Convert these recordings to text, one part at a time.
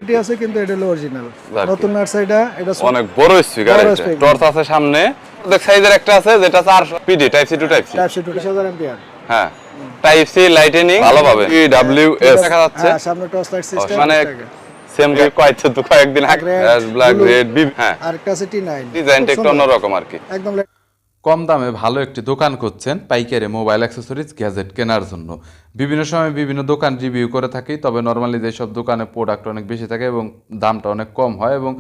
Quality আছে কিন্তু এটা হলো অরিজিনাল নতুন নার্সারিটা এটা অনেক বড় স্পিকার এটা টর্চ আছে সামনে দেখ সাইজের একটা আছে যেটা 400 PD type C to type C 20000 ampere হ্যাঁ টাইপ সি লাইটেনিং ভালোভাবে ডব্লিউএস দেখা যাচ্ছে হ্যাঁ সামনে টর্চ লাইট সিস্টেম মানে সেম কয়েকদিন আগে ব্ল্যাক রেড হ্যাঁ আর একটা আছে T9 ডিজাইনটা একটু অন্যরকম আর কি একদম কম দামে ভালো একটি দোকান করছেন পাইকারি মোবাইল অ্যাক্সেসরিজ গ্যাজেট কেনার জন্য বিভিন্ন সময় বিভিন্ন দোকান রিভিউ করে থাকি তবে নর্মালি যেসব দোকানে প্রোডাক্ট অনেক বেশি থাকে এবং দামটা অনেক কম হয় এবং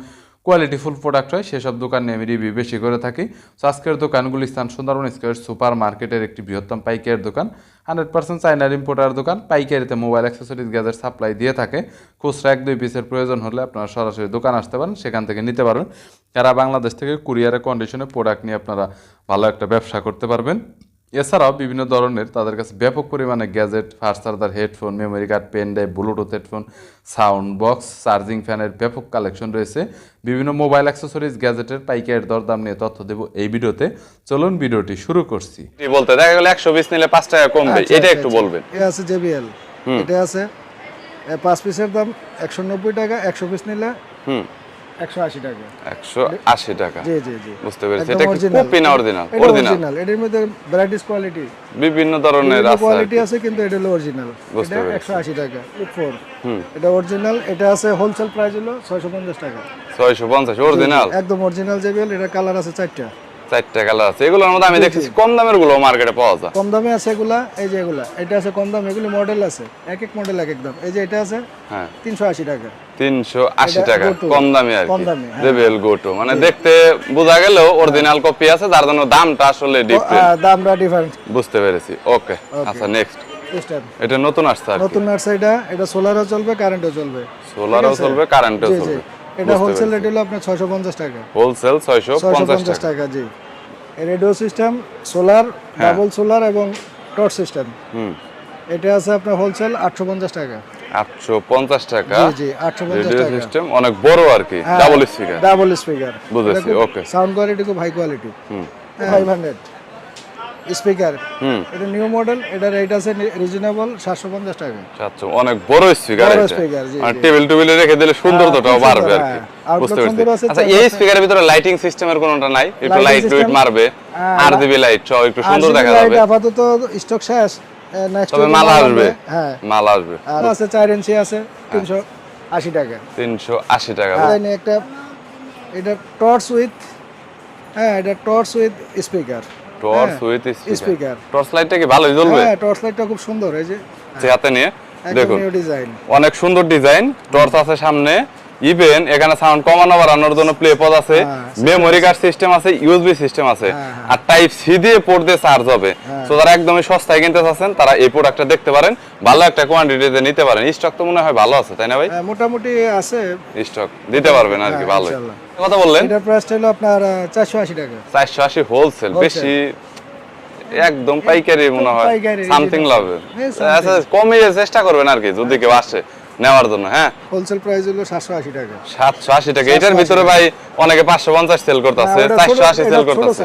কোয়ালিটিফুল প্রোডাক্ট হয় সেসব দোকান নিয়ে আমি রিভিউ বেশি করে থাকি। তো আজকের দোকানগুলি স্থান সুন্দরবন স্কয়ার সুপার মার্কেটের একটি বৃহত্তম পাইকারি দোকান 100% চাইনার ইম্পোর্টার দোকান পাইকারিতে মোবাইল অ্যাক্সেসরিজ গ্যাজেট সাপ্লাই দিয়ে থাকে। খুচরা 1-2 পিসের প্রয়োজন হলে আপনারা সরাসরি দোকান আসতে পারেন সেখান থেকে নিতে পারবেন। যারা বাংলাদেশ থেকে কুরিয়ারের কন্ডিশনে প্রোডাক্ট নিয়ে আপনারা ভালো একটা ব্যবসা করতে পারবেন। এছাড়াও বিভিন্ন ধরনের তাদের কাছে ব্যাপক পরিমাণে gadget fast charger headphone memory card pen drive bluetooth headphone sound box charging ফ্যানের ব্যাপক কালেকশন রয়েছে। বিভিন্ন মোবাইল অ্যাক্সেসরিজ গ্যাজেটের পাইকারি দরদাম নিয়ে তথ্য দেব এই ভিডিওতে। চলুন ভিডিওটি শুরু করছি। বলতে দেখা গেল 120 নিলে 5 টাকা কমবে এটা একটু বলবেন। এটা আছে JBL এটা আছে 5 পিসের দাম 190 টাকা 100 পিস নিলে 180 টাকা 180 টাকা জি জি জি বুঝতে পেরেছি। এটা কি কপি না অরিজিনাল এর মধ্যে ভ্যারাইটিস কোয়ালিটি বিভিন্ন ধরনের আছে কোয়ালিটি আছে কিন্তু এটা হলো অরিজিনাল এটা 180 টাকা ফ্লিপ 4 এটা অরিজিনাল এটা আছে হোলসেল প্রাইস হলো 650 টাকা 650 অরিজিনাল একদম অরিজিনাল JBL এটা কালার আছে 4টা কালার আছে। এগুলোর মধ্যে আমি দেখছি কম দামের গুলো মার্কেটে পাওয়া যায়। কম দামে আছে এগুলা এই যে এগুলা এটা আছে কম দাম এগুলো মডেল আছে এক এক মডেল এক এক দাম এই যে এটা আছে হ্যাঁ 380 টাকা 380 টাকা কম দামে আর কম কি দামে JBL গোটো মানে দেখতে বোঝা গেল অরিজিনাল কপি আছে যার জন্য দামটা আসলে ডিফারেন্ট দামটা ডিফারেন্ট বুঝতে পেরেছি। ওকে আচ্ছা নেক্সট স্টার এটা নতুন আসছে আর নতুন নার্সারিটা এটা সোলারও চলবে কারেন্টও চলবে সোলারও চলবে কারেন্টও চলবে এটা হোলসেল রেট হলো আপনার 650 টাকা হোলসেল 650 টাকা G radio system solar double solar এবং টর্চ সিস্টেম এটা আছে আপনার হোলসেল 850 টাকা 850 টাকা জি জি 850 টাকা সিস্টেম অনেক বড় আর কি ডাবল স্পিকার বুঝেছি। ওকে সাউন্ড কোয়ালিটি খুব হাই কোয়ালিটি 500 স্পিকার এটা নিউ মডেল এটা রেট আছে রিজনেবল 750 টাকা অনেক বড় স্পিকার এটা আর টেবিলে রেখে দিলে সুন্দরতাও বাড়বে আর কি বুঝতে পেরেছি। আচ্ছা এই স্পিকারের ভিতরে লাইটিং সিস্টেমের কোনটা নাই একটু লাইট ওয়েট মারবে RGB লাইট সব একটু সুন্দর দেখা যাবে আপাতত স্টক শেষ নেক্সট তবে মাল আসবে হ্যাঁ মাল আসবে আর আছে 4 ইঞ্চি আছে 380 টাকা 380 টাকা একটা এটা টর্চ উইথ এটা torch with speaker torch with speaker torch লাইটটা কি ভালোই জ্বলবে? হ্যাঁ টর্চ লাইটটা খুব সুন্দর এই যে হাতে নিয়ে দেখুন ডিজাইন অনেক সুন্দর ডিজাইন টর্চ আছে সামনে ইভেন এখানে সাউন্ড কমানো বাড়ানোর জন্য প্লে পড আছে মেমোরি কার্ড সিস্টেম আছে ইউএসবি সিস্টেম আছে আর টাইপ সি দিয়ে পোর্ট দিয়ে চার্জ হবে। সো যারা একদমই সস্তায় কিনতে চাচ্ছেন তারা এই প্রোডাক্টটা দেখতে পারেন ভালো একটা কোয়ান্টিটিতে নিতে পারেন। স্টক তো মনে হয় ভালো আছে তাই না ভাই? মোটামুটি আছে স্টক দিতে পারবেন আর কি ভালো কথা বললেন। এটার প্রাইস হলো আপনার 480 টাকা 480 হোলসেল বেশি একদম পাইকারি মনে হয় সামথিং লাভে আচ্ছা কমিয়ে চেষ্টা করবেন আর কি যদি কেউ আসে নেওয়ার জন্য। হ্যাঁ হোলসেল প্রাইস হলো 780 টাকা 780 টাকা এটার ভিতরে ভাই অনেকে 550 সেল করতেছে 480 সেল করতেছে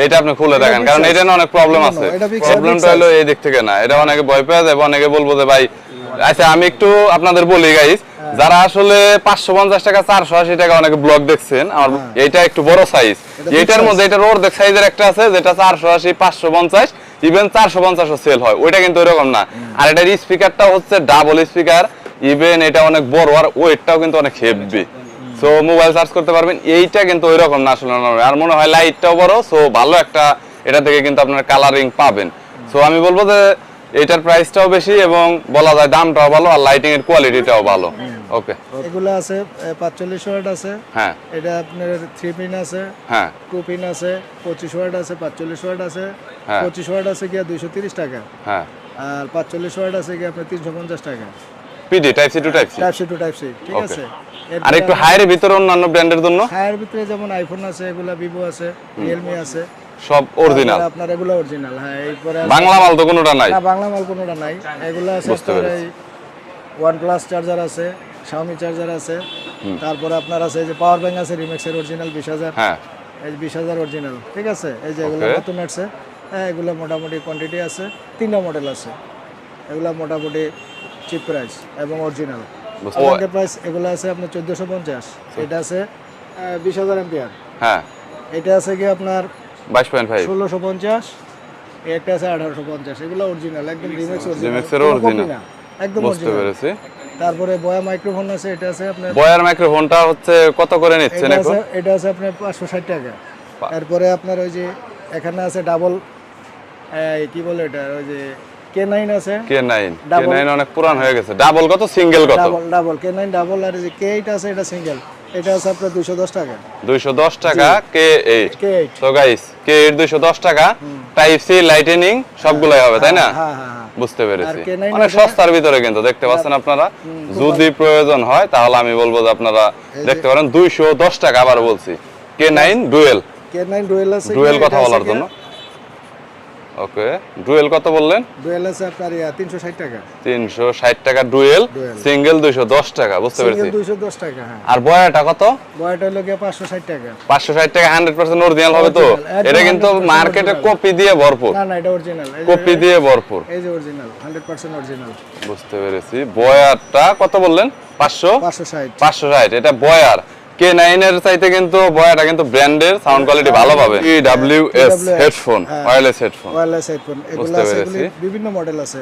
এটা আপনি খুলে দেখেন কারণ এটা না অনেক প্রবলেম আছে। প্রবলেমটা হলো এই দিক থেকে না এটা অনেকে ভয় পেয়ে যায় অনেকে বলবো যে ভাই আচ্ছা আমি একটু আপনাদের বলি গাইস যারা আসলে 550 টাকা 480 টাকা অনেকে ব্লগ দেখছেন আমার এইটা একটু বড় সাইজ এটার মধ্যে এটার অর্ধেক সাইজের একটা আছে যেটা 480 550 ইভেন 450 ও সেল হয় ওইটা কিন্তু এরকম না। আর এটার স্পিকারটা হচ্ছে ডাবল স্পিকার ইভেন এটা অনেক বড় আর ওয়েটটাও কিন্তু অনেক হেভি সো মোবাইল চার্জ করতে পারবেন এইটা কিন্তু ওইরকম না আসলে আর মনে হয় লাইটটাও বড় সো ভালো একটা এটা থেকে কিন্তু আপনার কালারিং পাবেন। সো আমি বলবো যে এটার প্রাইসটাও বেশি এবং বলা যায় দামটাও ভালো আর লাইটিং এর কোয়ালিটিটাও ভালো। ওকে এগুলো আছে 45 ওয়াট আছে হ্যাঁ এটা আপনার 3 পিন আছে হ্যাঁ 2 পিন আছে 25 ওয়াট আছে 45 ওয়াট আছে 25 ওয়াট আছে কি 230 টাকা হ্যাঁ আর 45 ওয়াট আছে কি আপনার 350 টাকা PD type C to type C ঠিক আছে। আর একটু হায়ার ভিতরে অন্যান্য ব্র্যান্ডের জন্য হায়ার ভিতরে যেমন আইফোন আছে এগুলা ভিভো আছে রিয়েলমি আছে সব অরিজিনাল আপনার এগুলো অরিজিনাল হ্যাঁ এরপরে বাংলা মাল তো কোনোটা নাই না বাংলা মাল কোনোটা নাই এগুলো আছে আপনার এই OnePlus চার্জার আছে Xiaomi চার্জার আছে তারপরে আপনার আছে এই যে পাওয়ার ব্যাংক আছে রিমেক্সের অরিজিনাল 20000 হ্যাঁ এই 20000 অরিজিনাল ঠিক আছে এই যে এগুলো নতুন আছে হ্যাঁ এগুলো মোটামুটি কোয়ান্টিটি আছে 3টা মডেল আছে এগুলো মোটামুটি চিপ প্রাইস এবং অরিজিনাল পাওয়ার প্রাইস এগুলো আছে আপনার 1450, এটা আছে 20000 এম্পিয়ার, হ্যাঁ এটা আছে কি আপনার 22.5, 1650, একটা আছে 1850, এগুলো অরিজিনাল একদম রিমেক্সের অরিজিনাল, একদম বুঝতে অরিজিনাল। পেরেছি। তারপরে বয়া মাইক্রোফোন আছে, এটা আছে আপনার বয়ার মাইক্রোফোনটা হচ্ছে কত করে নিচ্ছেন এখন? এটা আছে আপনার 560 টাকা। তারপরে আপনার ওই যে এখানে আছে ডাবল, কি বলে এটা, ওই যে K9 আছে, K9 অনেক পুরান হয়ে গেছে। ডাবল কত, সিঙ্গেল কত? ডাবল K9 ডাবল, আর যে K8 আছে এটা সিঙ্গেল, এটা আছে আপনার 210 টাকা। 210 টাকা K8। K8 তো গাইস K8 210 টাকা, টাইপ সি লাইটেনিং সবগুলাই হবে তাই না? হ্যাঁ হ্যাঁ হ্যাঁ। বুঝতে পেরেছি। আর K9 অনেক সস্তার ভিতরে কিন্তু দেখতে পাচ্ছেন আপনারা। যদি প্রয়োজন হয় তাহলে আমি বলবো যে আপনারা দেখতে পারেন 210 টাকা। আবার বলছি K9 ডুয়েল। K9 ডুয়েল আছে, ডুয়েল কথা বলার জন্য ওকে। ডুয়েল কত বললেন? ডুয়েল আছে আপনার 360 টাকা। 360 টাকা ডুয়েল, সিঙ্গেল 210 টাকা, বুঝতে পেরেছি। সিঙ্গেল 210 টাকা, হ্যাঁ। আর বয়াটা কত? বয়াটা হলো গিয়ে 560 টাকা। 560 টাকা 100% অরিজিনাল হবে তো? এটা কিন্তু মার্কেটে কপি দিয়ে ভরপুর। না না, এটা অরিজিনাল, কপি দিয়ে ভরপুর, এই যে অরিজিনাল, 100% অরিজিনাল। বুঝতে পেরেছি। বয়ারটা কত বললেন? 560। এটা বয়ার। K9 এর চাইতে কিন্তু বয়াটা কিন্তু ব্র্যান্ডের, সাউন্ড কোয়ালিটি ভালো পাবে। TWS হেডফোন, ওয়্যারলেস হেডফোন, এগুলো আছে, এগুলি বিভিন্ন মডেল আছে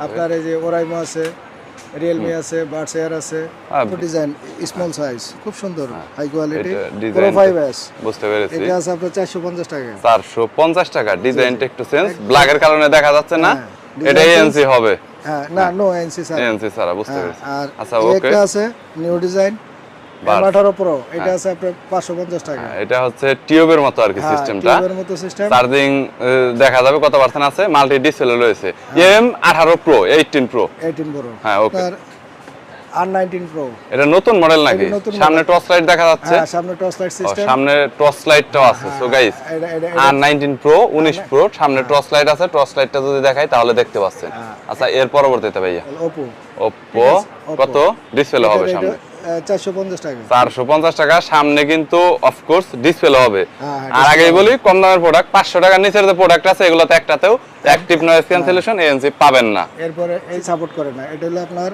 আপনার। এই যে ওরাইমো আছে, রিয়েলমি আছে, বাডস এয়ার আছে, ডিজাইন স্মল সাইজ, খুব সুন্দর, হাই কোয়ালিটি, Pro 5S। বুঝতে পেরেছি। এটা আছে আপনার 450 টাকা। 450 টাকা। ডিজাইনটা একটু চেঞ্জ, ব্ল্যাকের কারণে দেখা যাচ্ছে না। এটা ANC হবে? হ্যাঁ, না, নো ANC ছাড়া। ANC ছাড়া, বুঝতে পেরেছি। আর আচ্ছা, ওকে। একটা আছে নিউ ডিজাইন M18 Pro, এটা আছে আপনার 550 টাকা। এটা হচ্ছে টিউবের মতো আর কি সিস্টেমটা, টিউবের মতো সিস্টেম। চার্জিং দেখা যাবে কত পার্সেন্ট আছে, মাল্টি ডিসপ্লে রয়েছে। M18 Pro, 18 Pro। হ্যাঁ, ওকে। R19 Pro, এটা নতুন মডেল নাকি? সামনে টর্চ লাইট দেখা যাচ্ছে। হ্যাঁ, সামনে টর্চ লাইট সিস্টেম, সামনে টর্চ লাইটটাও আছে। So guys, R19 Pro 19 Pro সামনে টর্চ লাইট আছে। টর্চ লাইটটা যদি দেখাই তাহলে দেখতে পাচ্ছেন। আচ্ছা, এর পরবর্তীতে ভাইয়া Oppo কত ডিসপ্লে হবে সামনে? 450 টাকা। 450 টাকা সামনে কিন্তু অফকোর্স ডিসপ্লে হবে। আর আগেই বলি, কম দামের প্রোডাক্ট 500 টাকার নিচের যে প্রোডাক্ট আছে এগুলোতে একটাতেও অ্যাক্টিভ নয়েজ ক্যান্সেলেশন ANC পাবেন না। এরপরে এই সাপোর্ট করে না, এটা হলো আপনার।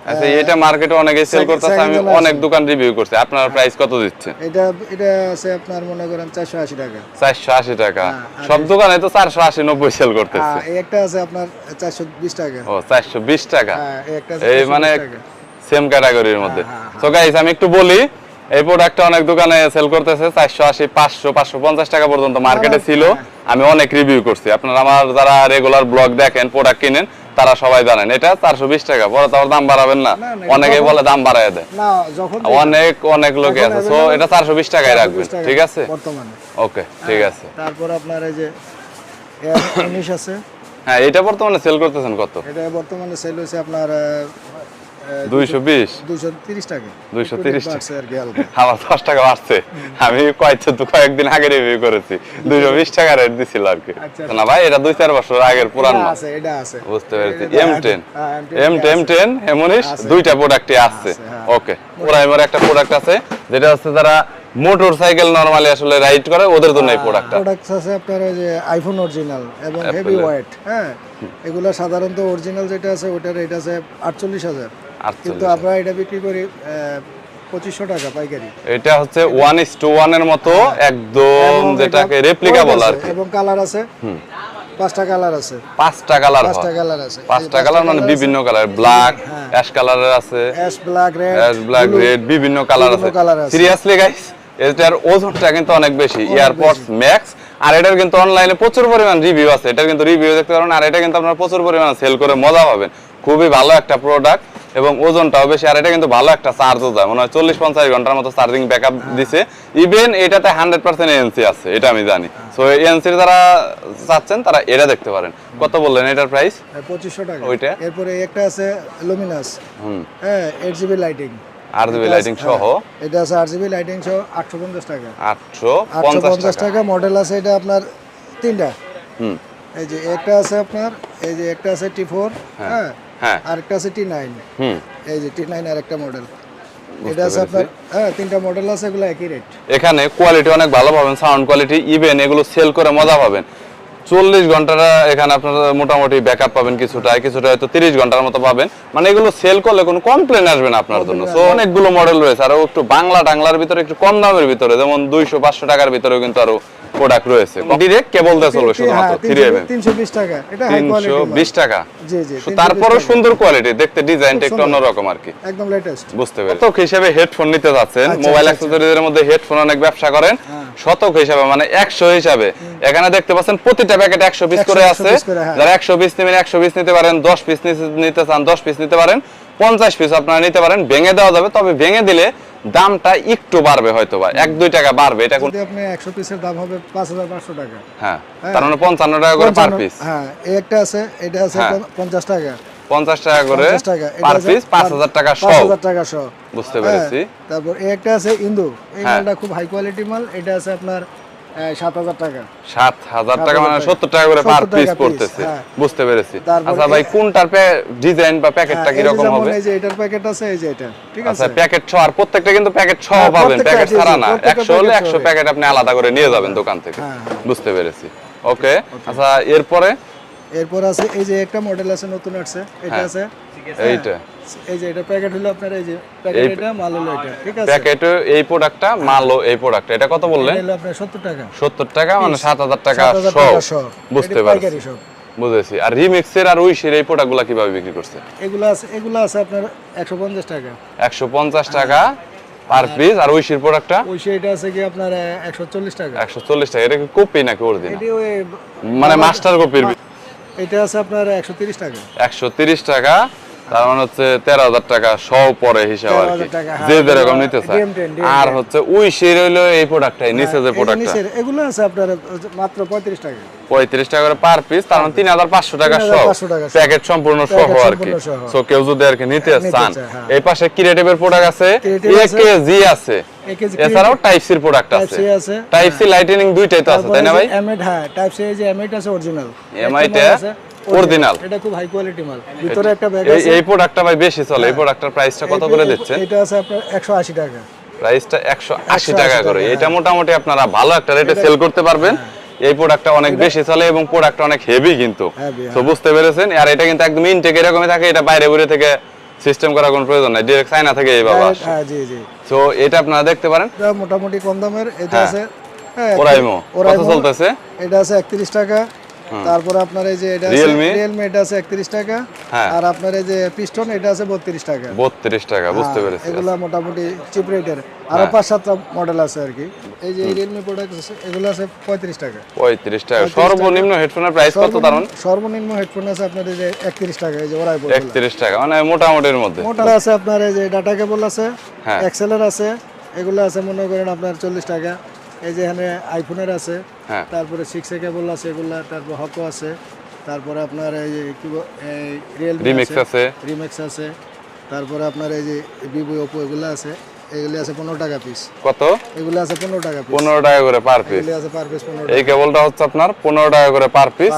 আচ্ছা, এটা মার্কেটে অনেকেই সেল করতেছে, আমি অনেক দোকান রিভিউ করছি। আপনার প্রাইস কত দিচ্ছেন? এটা আছে আপনার মনে করেন 480 টাকা। 480 টাকা। সব দোকানে তো 480 90 সেল করতেছে। এই একটা আছে আপনার 420 টাকা। ও, 420 টাকা। হ্যাঁ, এই একটা এই মানে সেম ক্যাটাগরির মধ্যে। সো গাইস, আমি একটু বলি, এই প্রোডাক্টটা অনেক দোকানে সেল করতেছে 480, 500, 550 টাকা পর্যন্ত মার্কেটে ছিল। আমি অনেক রিভিউ করছি। আপনারা আমার যারা রেগুলার ব্লগ দেখেন, প্রোডাক্ট কিনেন, তারা সবাই জানেন এটা 420 টাকা। পরে তো দাম বাড়াবেন না, অনেকেই বলে দাম বাড়ায় দেয়। না, যখন অনেক লোকে আছে। সো এটা 420 টাকায় রাখবেন, ঠিক আছে? বর্তমানে ওকে, ঠিক আছে। তারপর আপনার এই যে Air 19 আছে। হ্যাঁ, এটা বর্তমানে সেল করতেছেন কত? এটা বর্তমানে সেল হচ্ছে আপনার 220 230 টাকা। 230 টাকা আর কি হালকা। আমার 10 টাকা বাড়ছে। আমি কয়েকদিন আগে রিভিউ করেছি, 220 টাকা রেট দিছিল আর কি। না ভাই, এটা 2-4 বছর আগের পুরান মাল। এটা আছে, বুঝতে পেরেছি। M10 M19 দুইটা প্রোডাক্টই আছে। ওকে। ওরাইমোর একটা প্রোডাক্ট আছে যেটা হচ্ছে যারা মোটরসাইকেল নরমালি আসলে রাইড করে ওদের জন্য এই প্রোডাক্টটা। প্রোডাক্ট আছে আপনার ওই যে আইফোন অরিজিনাল এবং হেভি ওয়েট। হ্যাঁ, এগুলো সাধারণত অরিজিনাল যেটা আছে ওটার রেট আছে 48,000, কিন্তু আমরা এটা বিক্রি করি 2500 টাকা পাইকারি। এটা হচ্ছে 1:1 এর মতো একদম, যেটাকে রেপ্লিকা বলা আর কি। এবং কালার আছে, 5টা কালার আছে। 5টা কালার হয়? 5টা কালার আছে। 5টা কালার মানে বিভিন্ন কালার, ব্ল্যাক, অ্যাশ কালারের আছে, অ্যাশ, ব্ল্যাক, রেড, বিভিন্ন কালার আছে। সিরিয়াসলি গাইস, এটার ওজনটা কিন্তু অনেক বেশি। AirPods max. আর এটার কিন্তু অনলাইনে প্রচুর পরিমাণ রিভিউ আছে। এটার কিন্তু রিভিউ দেখতে পারেন। আর এটা কিন্তু আপনারা প্রচুর পরিমাণ সেল করে মজা পাবেন। খুবই ভালো একটা প্রোডাক্ট এবং ওজনটাও বেশি। আর এটা কিন্তু ভালো একটা চার্জও যায়, মনে হয় 40-50 ঘন্টার মতো চার্জিং ব্যাকআপ দিছে। ইভেন এটাতে 100% ANC আছে, এটা আমি জানি। সো ANC যারা চাচ্ছেন তারা এটা দেখতে পারেন। কত বললেন এটার প্রাইস? 2500 টাকা। ওইটা এরপরে একটা আছে লুমিনাস, হ্যাঁ, 8GB লাইটিং, RGB লাইটিং সহ। এটা আছে RGB লাইটিং সহ 850 টাকা। 850 টাকা। মডেল আছে এটা আপনার 3টা। এই যে একটা আছে আপনার, এই যে একটা আছে T4, হ্যাঁ, আর একটা আছে T9। এই যে T9 আর একটা মডেল। এটা আছে আপনার, হ্যাঁ, 3টা মডেল আছে, এগুলো একই রেট। এখানে কোয়ালিটি অনেক ভালো পাবেন, সাউন্ড কোয়ালিটি। ইভেন এগুলো সেল করে মজা পাবেন। 40 ঘন্টাটা এখানে আপনারা মোটামুটি ব্যাকআপ পাবেন, কিছুটা হয়তো 30 ঘন্টার মতো পাবেন। মানে এগুলো সেল করলে কোনো কমপ্লেন আসবে না আপনার জন্য। সো অনেকগুলো মডেল রয়েছে, আর একটু বাংলার ভিতরে একটু কম দামের ভিতরে, যেমন 200-500 টাকার ভিতরেও কিন্তু আরো প্রোডাক্ট রয়েছে। ডিরেক্ট কেবল দিয়ে চলবে শুধুমাত্র 3mm 320 টাকা, এটা হাই কোয়ালিটি 320 টাকা। জি জি, তারপরেও সুন্দর কোয়ালিটি, দেখতে ডিজাইনটা একটু অন্যরকম আর কি, একদম লেটেস্ট। বুঝতে পেরেছি। শতক হিসেবে হেডফোন নিতে যাচ্ছেন, মোবাইল অ্যাকসেসরিজের মধ্যে হেডফোন অনেক ব্যবসা করেন, শতক হিসাবে মানে 100 হিসাবে এখানে দেখতে পাচ্ছেন প্রতিটা প্যাকেটে 100 পিস করে আছে। যারা 100 পিস নেবেন 100 পিস নিতে পারেন, 10 পিস নিতে চান 10 পিস নিতে পারেন, 50 পিস আপনারা নিতে পারেন। ভেঙে দেওয়া যাবে, তবে ভেঙে দিলে দামটা একটু বাড়বে, হয়তো বা 1-2 টাকা বাড়বে। এটা যদি আপনি 100 পিসের দাম হবে 5500 টাকা। হ্যাঁ, তার মানে 55 টাকা করে পার পিস। হ্যাঁ, এই একটা আছে, এটা আছে 50 টাকা, 50 টাকা করে পার পিস, 5000 টাকা সহ। 5000 টাকা সহ, বুঝতে পেরেছি। তারপর এই একটা আছে ইন্দু, এই মালটা খুব হাই কোয়ালিটি মাল, এটা আছে আপনার 7000 টাকা। 7000 টাকা মানে 70 টাকা করে পার পিস পড়তেছে, বুঝতে পেরেছি। আচ্ছা ভাই, কোনটার ডিজাইন বা প্যাকেটটা কি রকম হবে? এই যে এটার প্যাকেট আছে, এই যে এটা, ঠিক আছে। আচ্ছা, প্যাকেট সহ, আর প্রত্যেকটা কিন্তু প্যাকেট সহ পাবেন, প্যাকেট ছাড়া না। 100 হলে 100 প্যাকেট আপনি আলাদা করে নিয়ে যাবেন দোকান থেকে, বুঝতে পেরেছি। ওকে, আচ্ছা এরপর আছে এই যে একটা মডেল আছে, নতুন আসছে, এটা আছে এইটা, এই যে এটা প্যাকেট হলো আপনার, এই যে প্যাকেট, এটা মাল হলো এটা, ঠিক আছে। প্যাকেট এই প্রোডাক্টটা, মাল এই প্রোডাক্টটা, এটা কত বললেন? এটা হলো আপনার 70 টাকা। 70 টাকা মানে 7000 টাকা সহ, বুঝতে পারছি, বুঝেছি। আর রিমিক্সের আর উইশের এই প্রোডাক্টগুলো কিভাবে বিক্রি করছে? এগুলো আছে আপনার 150 টাকা। 150 টাকা পার পিস। আর উইশের প্রোডাক্টটা? উইশে এটা আছে কি আপনার 140 টাকা। 140 টাকা। এটা কি কপি নাকি অরিজিনাল? এটা ওই মানে মাস্টার কপির। এটা আছে আপনার 130 টাকা। 130 টাকা, তার মানে হচ্ছে 13000 টাকা সহ পরে হিসাব আর কি, যে যেরকম নিতে চায়। আর হচ্ছে উইশের হইলো এই প্রোডাক্টটাই, নিচে যে প্রোডাক্টটা, এগুলো আছে আপনার মাত্র 35 টাকা। 35 টাকা করে পার পিস, তার মানে 3500 টাকা সহ, প্যাকেট সম্পূর্ণ সহ আর কি। সো কেউ যদি আর কি নিতে চান, এই পাশে ক্রিয়েটিভের প্রোডাক্ট আছে, একেজি আছে, এছাড়াও টাইপ সি প্রোডাক্ট আছে। টাইপ সি লাইটেনিং দুইটাই তো আছে, তাই না ভাই? এমআইট, হ্যাঁ, টাইপ সি, এই যে এমআইট আছে অরিজিনাল, এমআইট অরিজিনাল, এটা খুব হাই কোয়ালিটি মাল। ভিতরে একটা ব্যাগ আছে, এই প্রোডাক্টটা ভাই বেশি চলে। এই প্রোডাক্টটার প্রাইসটা কত করে দিচ্ছেন? এটা আছে আপনার 180 টাকা। প্রাইসটা 180 টাকা করে। এটা মোটামুটি আপনারা ভালো একটা রেটে সেল করতে পারবেন। এই প্রোডাক্টটা অনেক বেশি চলে এবং প্রোডাক্টটা অনেক হেভি কিন্তু, তো বুঝতে পেরেছেন। আর এটা কিন্তু একদম ইনটেক এরকমই থাকে, এটা বাইরে বাইরে থেকে সিস্টেম করার কোনো প্রয়োজন নাই, ডাইরেক্ট চায়না থেকে এইভাবে আসে। হ্যাঁ, জি জি। সো এটা আপনারা দেখতে পারেন, এটা মোটামুটি কম দামের। এটা আছে ওরাইমো, কত চলতেছে? এটা আছে 31 টাকা। তারপর আপনার এই যে এটা আছে রিয়েলমি, এটা আছে 31 টাকা। আর আপনার এই যে পিস্টন, এটা আছে 32 টাকা। 32 টাকা, বুঝতে পেরেছি। এগুলা মোটামুটি চিপ রেটের। আরো 5-7টা মডেল আছে আর কি। এই যে রিয়েলমি প্রোডাক্ট আছে, এগুলো আছে 35 টাকা। 35 টাকা সর্বনিম্ন হেডফোনের প্রাইস কত? দাঁড়ান, সর্বনিম্ন হেডফোন আছে আপনার এই যে 31 টাকা। এই যে ওরাই বলে 31 টাকা, মানে মোটামুটির মধ্যে। মোটা আছে আপনার এই যে ডাটা কেবল আছে, এক্সেলের আছে, এগুলো আছে মনে করেন আপনার 40 টাকা। এই যে এখানে আইফোনের আছে, তারপরে 6A কেবল আছে এগুলা, তারপর হকো আছে, তারপরে আপনার এই যে কি রিয়েলমি রিমিক্স আছে, তারপরে আপনার এই যে ভিভো ওপো এগুলো আছে, এগুলো আছে 15 টাকা পিস। কত? এগুলো আছে 15 টাকা পিস। 15 টাকা করে পার পিস। এগুলো আছে পার পিস 15 টাকা। এই কেবলটা হচ্ছে আপনার 15 টাকা করে পার পিস,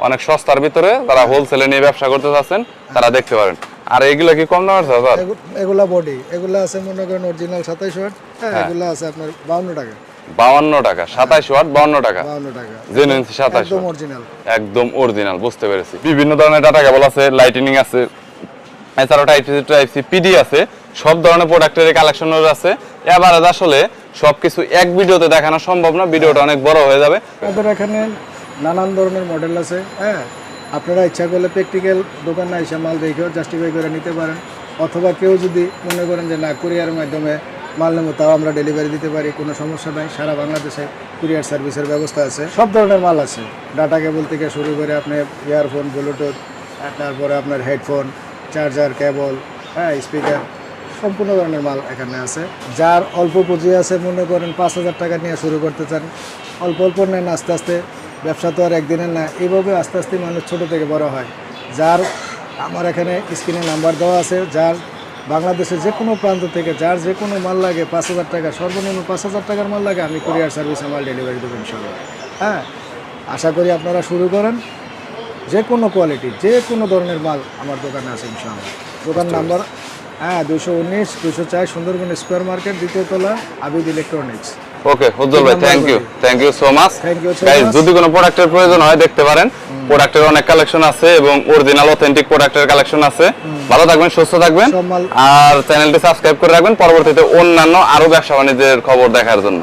অনেক সস্তার ভিতরে। যারা হোলসেলে নিয়ে ব্যবসা করতে চাচ্ছেন তারা দেখতে পারেন। আর এগুলো কি কম দামের স্যার? এগুলা বডি, এগুলো আছে মনে করেন অরিজিনাল 27 ওয়াট। এগুলো আছে আপনার 52 টাকা। 52 টাকা, 27 ওয়াট 52 টাকা। 52 টাকা জেনুইন 27 একদম অরিজিনাল, একদম অরিজিনাল, বুঝতে পেরেছি। বিভিন্ন ধরনের ডাটা কেবল আছে, লাইটেনিং আছে, এছাড়াও টাইপ সি পিডি আছে, সব ধরনের প্রোডাক্টের কালেকশন আছে। এবার আসলে সবকিছু এক ভিডিওতে দেখানো সম্ভব না, ভিডিওটা অনেক বড় হয়ে যাবে। আমাদের এখানে নানান ধরনের মডেল আছে। হ্যাঁ, আপনারা ইচ্ছা করলে প্র্যাকটিক্যাল দোকানে এসে মাল দেখেও জাস্টিফাই করে নিতে পারেন, অথবা কেউ যদি মনে করেন যে না কুরিয়ারের মাধ্যমে মাল নেবো, তাও আমরা ডেলিভারি দিতে পারি, কোনো সমস্যা নাই। সারা বাংলাদেশে কুরিয়ার সার্ভিসের ব্যবস্থা আছে। সব ধরনের মাল আছে, ডাটা কেবল থেকে শুরু করে আপনার ইয়ারফোন, ব্লুটুথ, তারপরে আপনার হেডফোন, চার্জার, কেবল, স্পিকার, সম্পূর্ণ ধরনের মাল এখানে আছে। যার অল্প পুঁজি আছে, মনে করেন 5000 টাকা নিয়ে শুরু করতে চান, অল্প অল্প নেন, আস্তে আস্তে। ব্যবসা তো আর একদিনের না, এইভাবে আস্তে আস্তে মানুষ ছোট থেকে বড় হয়। যার আমার এখানে স্ক্রিনে নাম্বার দেওয়া আছে, যার বাংলাদেশের যে কোনো প্রান্ত থেকে যার যে কোনো মাল লাগে, 5000 টাকা, সর্বনিম্ন 5000 টাকার মাল লাগে, আমি কুরিয়ার সার্ভিসে মাল ডেলিভারি দেবো ইনশাআল্লাহ। হ্যাঁ, আশা করি আপনারা শুরু করেন। যে কোনো কোয়ালিটি, যে কোনো ধরনের মাল আমার দোকানে আছে ইনশাআল্লাহ। দোকান নাম্বার 219, 204 সুন্দরবন স্কোয়ার মার্কেট, 2য় তলা, আবিদ ইলেকট্রনিক্স। ওকে উজ্জ্বল ভাই, thank you so much. Thank you so guys, much. যদি কোনো প্রোডাক্টের প্রয়োজন হয় দেখতে পারেন, প্রোডাক্টের অনেক কালেকশন আছে এবং অরিজিনাল অথেন্টিক প্রোডাক্টের কালেকশন আছে। ভালো থাকবেন, সুস্থ থাকবেন, সব মাল- আর চ্যানেলটি সাবস্ক্রাইব করে রাখবেন পরবর্তীতে অন্যান্য আরো ব্যবসা বাণিজ্যের খবর দেখার জন্য।